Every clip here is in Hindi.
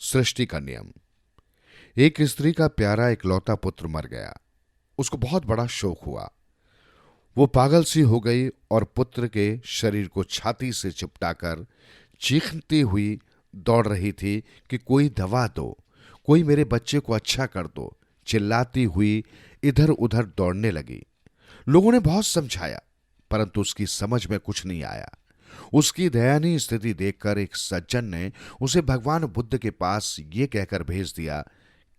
सृष्टि का नियम। एक स्त्री का प्यारा इकलौता पुत्र मर गया। उसको बहुत बड़ा शोक हुआ। वो पागल सी हो गई और पुत्र के शरीर को छाती से चिपटाकर चीखती हुई दौड़ रही थी कि कोई दवा दो, कोई मेरे बच्चे को अच्छा कर दो। चिल्लाती हुई इधर उधर दौड़ने लगी। लोगों ने बहुत समझाया, परंतु उसकी समझ में कुछ नहीं आया। उसकी दयनीय स्थिति देखकर एक सज्जन ने उसे भगवान बुद्ध के पास ये कहकर भेज दिया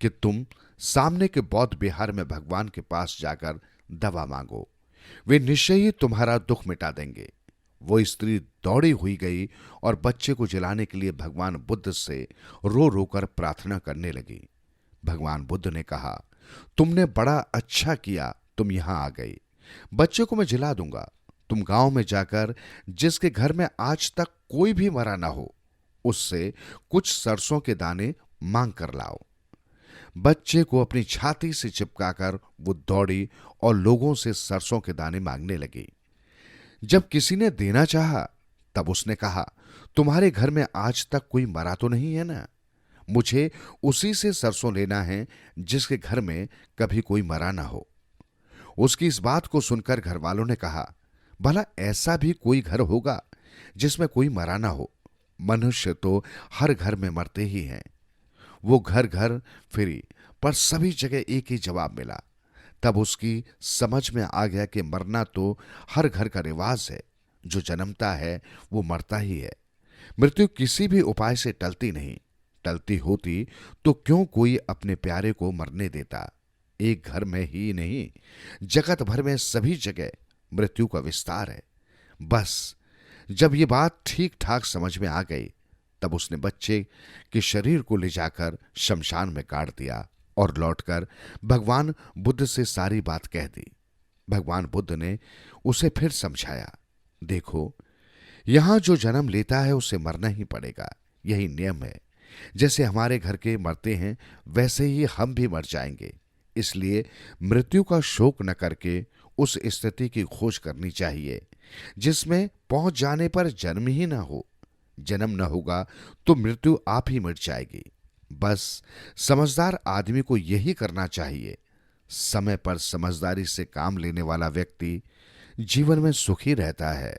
कि तुम सामने के बौद्ध विहार में भगवान के पास जाकर दवा मांगो, वे निश्चय ही तुम्हारा दुख मिटा देंगे। वो स्त्री दौड़ी हुई गई और बच्चे को जिलाने के लिए भगवान बुद्ध से रो रो कर प्रार्थना करने लगी। भगवान बुद्ध ने कहा, तुमने बड़ा अच्छा किया, तुम यहां आ गई। बच्चे को मैं जिला दूंगा। तुम गांव में जाकर जिसके घर में आज तक कोई भी मरा ना हो, उससे कुछ सरसों के दाने मांग कर लाओ। बच्चे को अपनी छाती से चिपकाकर वो दौड़ी और लोगों से सरसों के दाने मांगने लगी। जब किसी ने देना चाहा, तब उसने कहा, तुम्हारे घर में आज तक कोई मरा तो नहीं है ना? मुझे उसी से सरसों लेना है जिसके घर में कभी कोई मरा ना हो। उसकी इस बात को सुनकर घर वालों ने कहा, भला ऐसा भी कोई घर होगा जिसमें कोई मरा ना हो? मनुष्य तो हर घर में मरते ही हैं। वो घर घर फिरी, पर सभी जगह एक ही जवाब मिला। तब उसकी समझ में आ गया कि मरना तो हर घर का रिवाज है। जो जन्मता है वो मरता ही है। मृत्यु किसी भी उपाय से टलती नहीं। टलती होती तो क्यों कोई अपने प्यारे को मरने देता? एक घर में ही नहीं, जगत भर में सभी जगह मृत्यु का विस्तार है। बस जब ये बात ठीक ठाक समझ में आ गई, तब उसने बच्चे के शरीर को ले जाकर शमशान में गाड़ दिया और लौटकर भगवान बुद्ध से सारी बात कह दी। भगवान बुद्ध ने उसे फिर समझाया, देखो, यहां जो जन्म लेता है उसे मरना ही पड़ेगा, यही नियम है। जैसे हमारे घर के मरते हैं, वैसे ही हम भी मर जाएंगे। इसलिए मृत्यु का शोक न करके उस स्थिति की खोज करनी चाहिए जिसमें पहुंच जाने पर जन्म ही ना हो। जन्म न होगा तो मृत्यु आप ही मिट जाएगी। बस समझदार आदमी को यही करना चाहिए। समय पर समझदारी से काम लेने वाला व्यक्ति जीवन में सुखी रहता है।